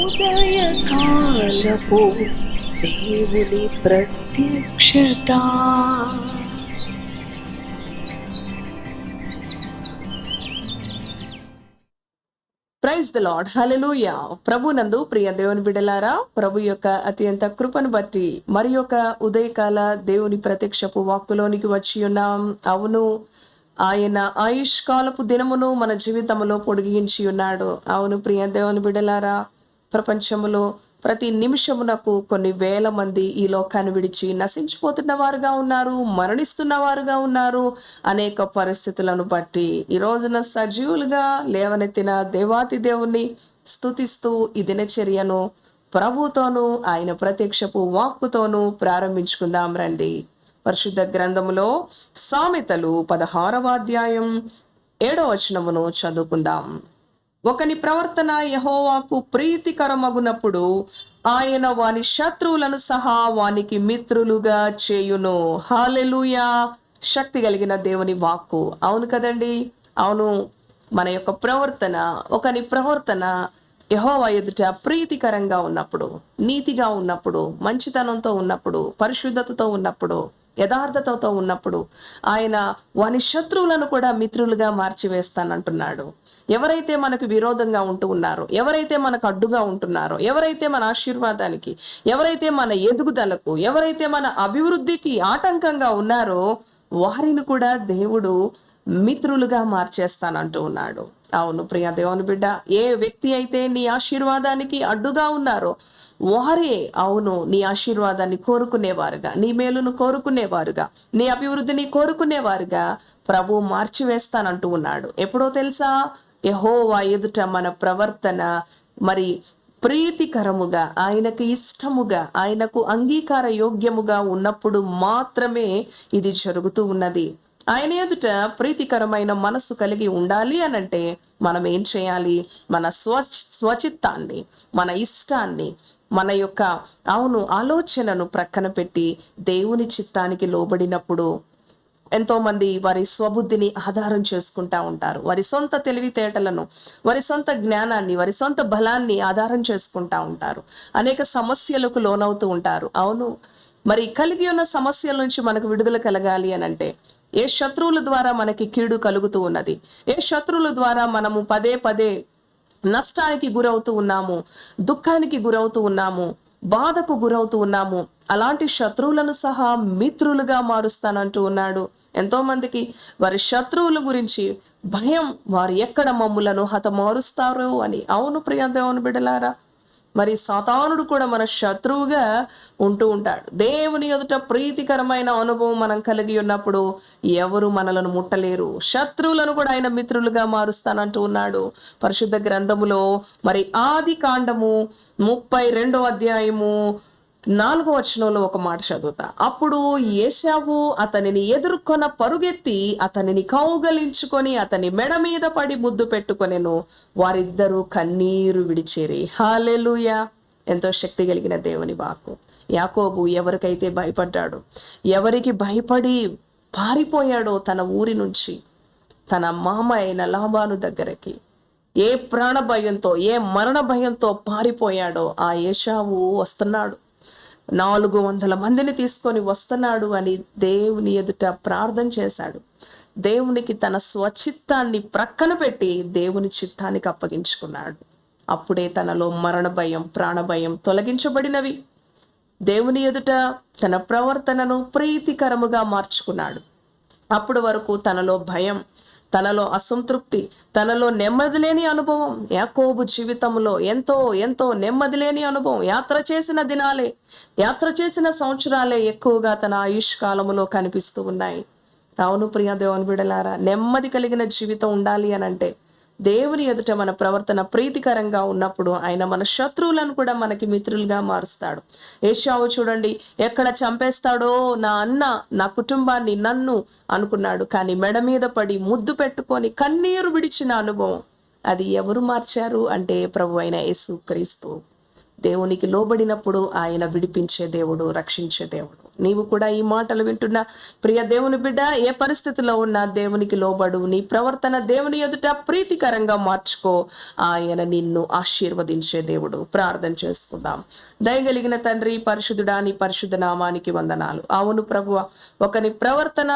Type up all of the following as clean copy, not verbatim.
ఉదయకాలపు దేవుని ప్రత్యక్షత. ప్రైజ్ ది లార్డ్, హల్లెలూయా. ప్రభునందు ప్రియ దేవుని బిడ్డలారా, ప్రభు యొక్క అత్యంత కృపను బట్టి మరి యొక్క ఉదయకాల దేవుని ప్రత్యక్షపు వాక్కులోనికి వచ్చి ఉన్నాం. అవును, ఆయన ఆయుష్కాలపు దినమును మన జీవితంలో పొడిగించి ఉన్నాడు. అవును ప్రియ దేవుని బిడ్డలారా, ప్రపంచములో ప్రతి నిమిషమునకు కొన్ని వేల మంది ఈ లోకాన్ని విడిచి నశించిపోతున్న వారుగా ఉన్నారు, మరణిస్తున్న వారుగా ఉన్నారు. అనేక పరిస్థితులను బట్టి ఈ రోజున సజీవులుగా లేవనెత్తిన దేవాతి దేవుణ్ణి స్తుతిస్తూ ఈ దినచర్యను ప్రభుతోనూ ఆయన ప్రత్యక్షపు వాక్కుతోనూ ప్రారంభించుకుందాం రండి. పరిశుద్ధ గ్రంథములో సామెతలు 16వ అధ్యాయం 7వ వచనమును చదువుకుందాం. ఒకని ప్రవర్తన యెహోవాకు ప్రీతికరమగునప్పుడు ఆయన వాని శత్రువులను సహా వానికి మిత్రులుగా చేయును. హల్లెలూయా. శక్తి కలిగిన దేవుని వాక్కు. అవును కదండి, అవును. మన యొక్క ప్రవర్తన, ఒకని ప్రవర్తన యెహోవా ఎదుట ప్రీతికరంగా ఉన్నప్పుడు, నీతిగా ఉన్నప్పుడు, మంచితనంతో ఉన్నప్పుడు, పరిశుద్ధతతో ఉన్నప్పుడు, యథార్థతతో ఉన్నప్పుడు ఆయన వాని శత్రువులను కూడా మిత్రులుగా మార్చివేస్తానంటున్నాడు. ఎవరైతే మనకు విరోధంగా ఉంటూ ఉన్నారో, ఎవరైతే మనకు అడ్డుగా ఉంటున్నారో, ఎవరైతే మన ఆశీర్వాదానికి, ఎవరైతే మన ఎదుగుదలకు, ఎవరైతే మన అభివృద్ధికి ఆటంకంగా ఉన్నారో వారిని కూడా దేవుడు మిత్రులుగా మార్చేస్తానంటూ ఉన్నాడు. అవును ప్రియ దేవుని బిడ్డ, ఏ వ్యక్తి అయితే నీ ఆశీర్వాదానికి అడ్డుగా ఉన్నారో వారే అవును నీ ఆశీర్వాదాన్ని కోరుకునేవారుగా, నీ మేలును కోరుకునేవారుగా, నీ అభివృద్ధిని కోరుకునేవారుగా ప్రభు మార్చివేస్తానంటూ ఉన్నాడు. ఎప్పుడో తెలుసా? యెహోవా ఎదుట మన ప్రవర్తన మరి ప్రీతికరముగా, ఆయనకు ఇష్టముగా, ఆయనకు అంగీకార యోగ్యముగా ఉన్నప్పుడు మాత్రమే ఇది జరుగుతూ ఉన్నది. ఆయన ఎదుట ప్రీతికరమైన మనస్సు కలిగి ఉండాలి అనంటే మనం ఏం చేయాలి? మన స్వచిత్తాన్ని, మన ఇష్టాన్ని, మన యొక్క అవును ఆలోచనను ప్రక్కన పెట్టి దేవుని చిత్తానికి లోబడినప్పుడు ఎంతో మంది వారి స్వబుద్ధిని ఆధారం చేసుకుంటా ఉంటారు. వారి సొంత తెలివితేటలను, వారి సొంత జ్ఞానాన్ని, వారి సొంత బలాన్ని ఆధారం చేసుకుంటా ఉంటారు. అనేక సమస్యలకు లోనవుతూ ఉంటారు. అవును, మరి కలిగి ఉన్న సమస్యల నుంచి మనకు విడుదల కలగాలి అనంటే ఏ శత్రువుల ద్వారా మనకి కీడు కలుగుతూ ఉన్నది, ఏ శత్రువుల ద్వారా మనము పదే పదే నష్టానికి గురవుతూ ఉన్నాము, దుఃఖానికి గురవుతూ ఉన్నాము, బాధకు గురవుతూ ఉన్నాము, అలాంటి శత్రువులను సహా మిత్రులుగా మారుస్తానంటూ ఉన్నాడు. ఎంతో మందికి వారి శత్రువుల గురించి భయం, వారు ఎక్కడ మమ్ములను హతమారుస్తారో అని. అవును ప్రియ దేవుని బిడ్డలారా, మరి సాతానుడు కూడా మన శత్రువుగా ఉంటూ ఉంటాడు. దేవుని ఎదుట ప్రీతికరమైన అనుభవం మనం కలిగి ఉన్నప్పుడు ఎవరు మనలను ముట్టలేరు. శత్రువులను కూడా ఆయన మిత్రులుగా మారుస్తానంటూ ఉన్నాడు. పరిశుద్ధ గ్రంథములో మరి ఆది కాండము 32వ అధ్యాయము 4వ వచనంలో ఒక మాట చదువుతా. అప్పుడు ఏశావు అతనిని ఎదుర్కొన పరుగెత్తి అతనిని కౌగలించుకొని అతని మెడ మీద పడి ముద్దు పెట్టుకొనెను. వారిద్దరూ కన్నీరు విడిచేరి. హల్లెలూయా. ఎంతో శక్తి కలిగిన దేవుని వాక్కు. యాకోబు ఎవరికైతే భయపడ్డాడో, ఎవరికి భయపడి పారిపోయాడో తన ఊరి నుంచి తన మామ అయిన లాబాను దగ్గరికి, ఏ ప్రాణ భయంతో, ఏ మరణ భయంతో పారిపోయాడో ఆ ఏశావు వస్తున్నాడు, 400 మందిని తీసుకొని వస్తున్నాడు అని దేవుని ఎదుట ప్రార్థన చేశాడు. దేవునికి తన స్వచిత్తాన్ని ప్రక్కన పెట్టి దేవుని చిత్తానికి అప్పగించుకున్నాడు. అప్పుడే తనలో మరణ భయం, ప్రాణ భయం తొలగించబడినవి. దేవుని ఎదుట తన ప్రవర్తనను ప్రీతికరముగా మార్చుకున్నాడు. అప్పుడు వరకు తనలో భయం, తనలో అసంతృప్తి, తనలో నెమ్మది లేని అనుభవం. యాకోబు జీవితంలో ఎంతో ఎంతో నెమ్మది లేని అనుభవం. యాత్ర చేసిన దినాలే, యాత్ర చేసిన సంవత్సరాలే ఎక్కువగా తన ఆయుష్ కాలములో కనిపిస్తూ ఉన్నాయి. అవును ప్రియ దేవుని బిడ్డలారా, నెమ్మది కలిగిన జీవితం ఉండాలి అనంటే దేవుని ఎదుట మన ప్రవర్తన ప్రీతికరంగా ఉన్నప్పుడు ఆయన మన శత్రువులను కూడా మనకి మిత్రులుగా మారుస్తాడు. ఏశావు చూడండి, ఎక్కడ చంపేస్తాడో నా అన్న, నా కుటుంబాన్ని, నన్ను అనుకున్నాడు. కానీ మెడ మీద పడి ముద్దు పెట్టుకొని కన్నీరు విడిచిన అనుభవం అది ఎవరు మార్చారు అంటే ప్రభు అయిన యేసు క్రీస్తు. దేవునికి లోబడినప్పుడు ఆయన విడిపించే దేవుడు, రక్షించే దేవుడు. నీవు కూడా ఈ మాటలు వింటున్న ప్రియ దేవుని బిడ్డ, ఏ పరిస్థితిలో ఉన్నా దేవునికి లోబడు. నీ ప్రవర్తన దేవుని ఎదుట ప్రీతికరంగా మార్చుకో. ఆయన నిన్ను ఆశీర్వదించే దేవుడు. ప్రార్థన చేసుకుందాం. దయగలిగిన తండ్రి, పరిశుద్ధుడా, నీ పరిశుద్ధ నామానికి వందనాలు. అవును ప్రభువా, ఒకని ప్రవర్తన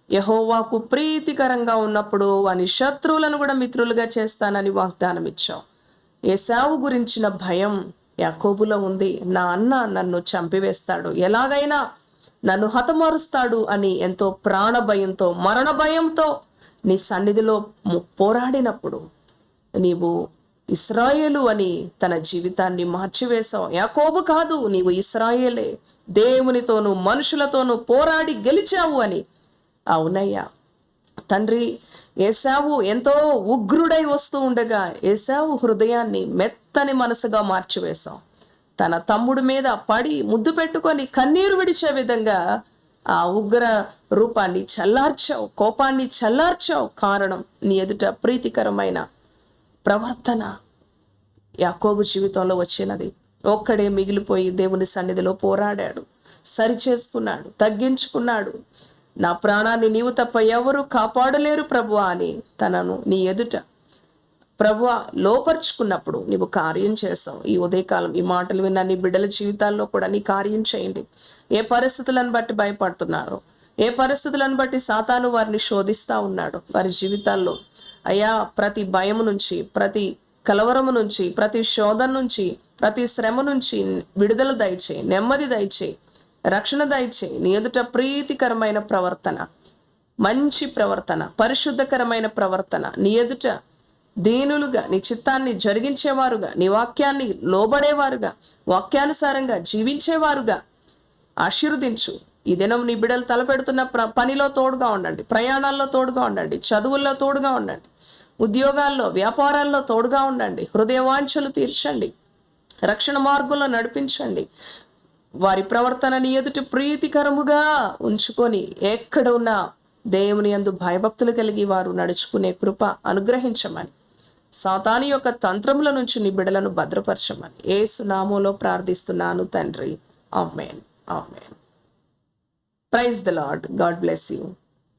యెహోవాకు ప్రీతికరంగా ఉన్నప్పుడు వాని శత్రువులను కూడా మిత్రులుగా చేస్తానని వాగ్దానం ఇచ్చావు. ఏశావు గురించిన భయం యాకోబులో ఉంది. నా అన్న నన్ను చంపివేస్తాడు, ఎలాగైనా నన్ను హతమారుస్తాడు అని ఎంతో ప్రాణ భయంతో, మరణ భయంతో నీ సన్నిధిలో పోరాడినప్పుడు నీవు ఇశ్రాయేలు అని తన జీవితాన్ని మార్చివేశావు. యాకోబు కాదు, నీవు ఇశ్రాయేలే. దేవునితోనూ మనుషులతోనూ పోరాడి గెలిచావు అని. అవునయ్యా తండ్రి, ఏశావు ఎంతో ఉగ్రుడై వస్తూ ఉండగా ఏశావు హృదయాన్ని మెత్తని మనసుగా మార్చివేశావు. తన తమ్ముడి మీద పడి ముద్దు పెట్టుకొని కన్నీరు విడిచే విధంగా ఆ ఉగ్ర రూపాన్ని చల్లార్చావు, కోపాన్ని చల్లార్చావు. కారణం నీ ఎదుట ప్రీతికరమైన ప్రవర్తన యాకోబు జీవితంలో వచ్చినది. ఒక్కడే మిగిలిపోయి దేవుని సన్నిధిలో పోరాడాడు, సరి చేసుకున్నాడు, తగ్గించుకున్నాడు. నా ప్రాణాన్ని నీవు తప్ప ఎవరు కాపాడలేరు ప్రభువా అని తనను నీ ఎదుట ప్రభువా లోపరుచుకున్నప్పుడు నీవు కార్యం చేసావు. ఈ ఉదయకాలం ఈ మాటలు విన్న నీ బిడ్డల జీవితాల్లో కూడా నీ కార్యం చేయండి. ఏ పరిస్థితులను బట్టి భయపడుతున్నారో, ఏ పరిస్థితులను బట్టి సాతాను వారిని శోధిస్తా ఉన్నాడు, వారి జీవితాల్లో అయ్యా ప్రతి భయం నుంచి, ప్రతి కలవరము నుంచి, ప్రతి శోధన నుంచి, ప్రతి శ్రమ నుంచి విడుదల దయచేయి, నెమ్మది దయచేయి, రక్షణ దయచేయి. నీ ఎదుట ప్రీతికరమైన ప్రవర్తన, మంచి ప్రవర్తన, పరిశుద్ధకరమైన ప్రవర్తన, నీ ఎదుట దీనులుగా నీ చిత్తాన్ని జరిగించేవారుగా, నీ వాక్యాన్ని లోబడేవారుగా, వాక్యానుసారంగా జీవించేవారుగా ఆశీర్వదించు. ఈ దినం నీ బిడ్డలు తలపెడుతున్న పనిలో తోడుగా ఉండండి, ప్రయాణాల్లో తోడుగా ఉండండి, చదువుల్లో తోడుగా ఉండండి, ఉద్యోగాల్లో వ్యాపారాల్లో తోడుగా ఉండండి. హృదయవాంఛలు తీర్చండి, రక్షణ మార్గంలో నడిపించండి. వారి ప్రవర్తనని ఎదుటి ప్రీతికరముగా ఉంచుకొని ఎక్కడ ఉన్నా దేవుని యందు భయభక్తులు కలిగి వారు నడుచుకునే కృప అనుగ్రహించమని, సాతాను యొక్క తంత్రముల నుంచి నీ బిడ్డలను భద్రపరచమని యేసు నామములో ప్రార్థిస్తున్నాను తండ్రి. Amen. Amen. Praise the Lord. God bless you.